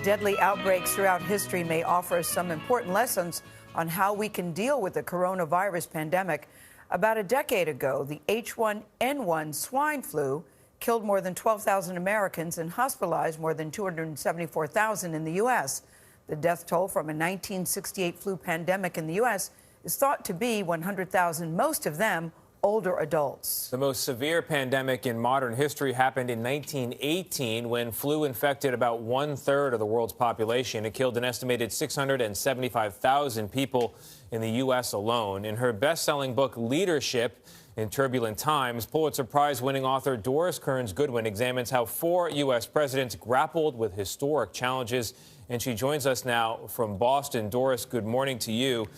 deadly outbreaks throughout history may offer us some important lessons on how we can deal with the coronavirus pandemic. About a decade ago, the H1N1 swine flu killed more than 12,000 Americans and hospitalized more than 274,000 in the U.S. The death toll from a 1968 flu pandemic in the U.S. is thought to be 100,000, most of them older adults. The most severe pandemic in modern history happened in 1918 when flu infected about 1/3 of the world's population. It killed an estimated 675,000 people in the U.S. alone. In her best-selling book, Leadership in Turbulent Times, Pulitzer Prize-winning author Doris Kearns Goodwin examines how 4 U.S. presidents grappled with historic challenges. And she joins us now from Boston. Doris, good morning to you.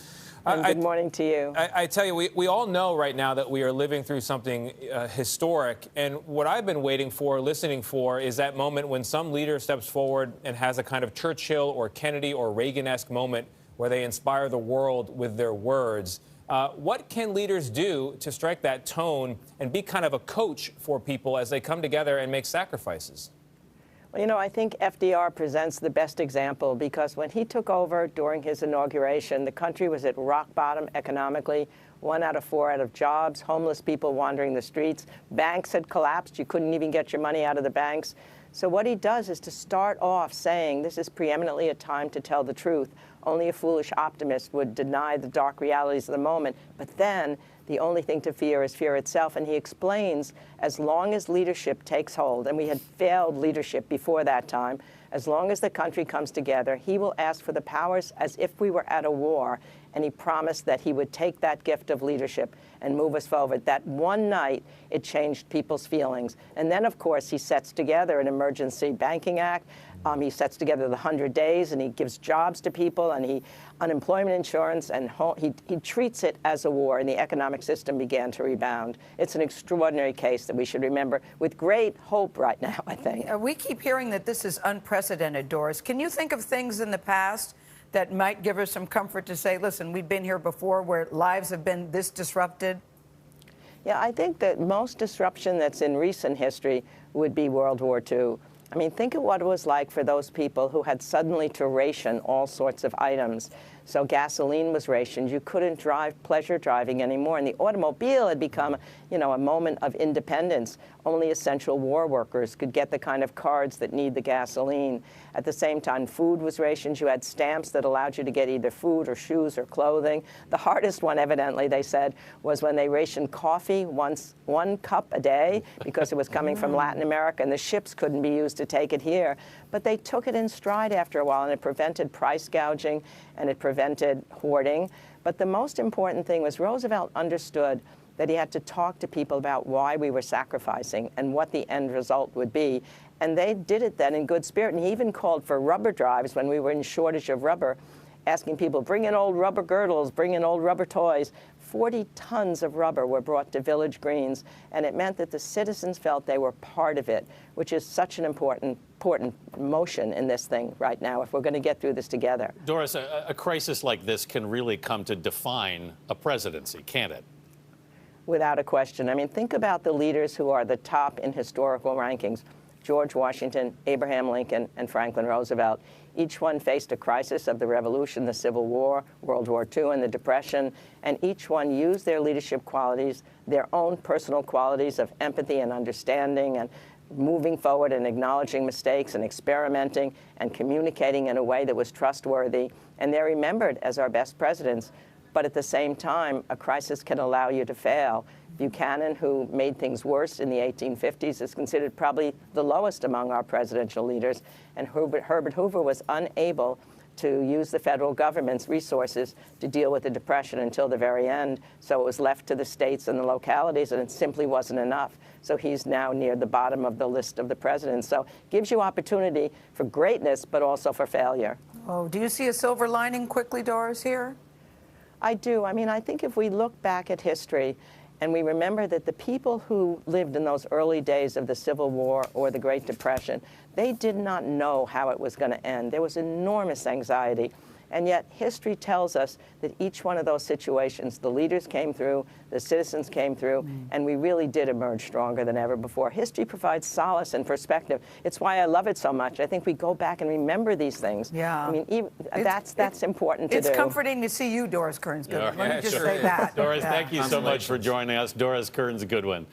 And good morning to you. I tell you, we all know right now that we are living through something historic. And what I've been waiting for, listening for, is that moment when some leader steps forward and has a kind of Churchill or Kennedy or Reagan-esque moment where they inspire the world with their words. What can leaders do to strike that tone and be kind of a coach for people as they come together and make sacrifices? Well, you know, I think FDR presents the best example because when he took over during his inauguration, the country was at rock bottom economically. 1 out of 4 out of jobs, homeless people wandering the streets. Banks had collapsed. You couldn't even get your money out of the banks. So what he does is to start off saying this is preeminently a time to tell the truth. Only a foolish optimist would deny the dark realities of the moment. But then the only thing to fear is fear itself. And he explains as long as leadership takes hold, and we had failed leadership before that time, as long as the country comes together, he will ask for the powers as if we were at a war. And he promised that he would take that gift of leadership and move us forward. That one night, it changed people's feelings. And then, of course, he sets together an emergency banking act. He sets together the 100 days, and he gives jobs to people, and unemployment insurance, and he treats it as a war, and the economic system began to rebound. It's an extraordinary case that we should remember with great hope right now, I think. We keep hearing that this is unprecedented, Doris. Can you think of things in the past that might give us some comfort to say, listen, we've been here before where lives have been this disrupted? Yeah, I think that most disruption that's in recent history would be World War II. I mean, think of what it was like for those people who had suddenly to ration all sorts of items. So gasoline was rationed. You couldn't drive pleasure driving anymore. And the automobile had become, you know, a moment of independence. Only essential war workers could get the kind of cards that need the gasoline. At the same time, food was rationed. You had stamps that allowed you to get either food or shoes or clothing. The hardest one, evidently, they said, was when they rationed coffee one cup a day because it was coming from Latin America, and the ships couldn't be used to take it here. But they took it in stride after a while, and it prevented price gouging, and it prevented hoarding. But the most important thing was Roosevelt understood that he had to talk to people about why we were sacrificing and what the end result would be. And they did it then in good spirit. And he even called for rubber drives when we were in shortage of rubber, asking people, bring in old rubber girdles, bring in old rubber toys. 40 tons of rubber were brought to Village Greens, and it meant that the citizens felt they were part of it, which is such an important motion in this thing right now if we're going to get through this together. Doris, a crisis like this can really come to define a presidency, can't it? Without a question. I mean, think about the leaders who are the top in historical rankings. George Washington, Abraham Lincoln, and Franklin Roosevelt. Each one faced a crisis of the Revolution, the Civil War, World War II, and the Depression, and each one used their leadership qualities, their own personal qualities of empathy and understanding and moving forward and acknowledging mistakes and experimenting and communicating in a way that was trustworthy. And they're remembered as our best presidents. But at the same time, a crisis can allow you to fail. Buchanan, who made things worse in the 1850s, is considered probably the lowest among our presidential leaders. And Herbert Hoover was unable to use the federal government's resources to deal with the Depression until the very end. So it was left to the states and the localities, and it simply wasn't enough. So he's now near the bottom of the list of the presidents. So it gives you opportunity for greatness, but also for failure. Oh, do you see a silver lining quickly, Doris, here? I do. I mean, I think if we look back at history and we remember that the people who lived in those early days of the Civil War or the Great Depression, they did not know how it was going to end. There was enormous anxiety. And yet history tells us that each one of those situations, the leaders came through, the citizens came through, and we really did emerge stronger than ever before. History provides solace and perspective. It's why I love it so much. I think we go back and remember these things. Yeah. I mean, that's important to do. It's comforting to see you, Doris Kearns Goodwin. Let me just say that. Doris, thank you so much for joining us. Doris Kearns Goodwin.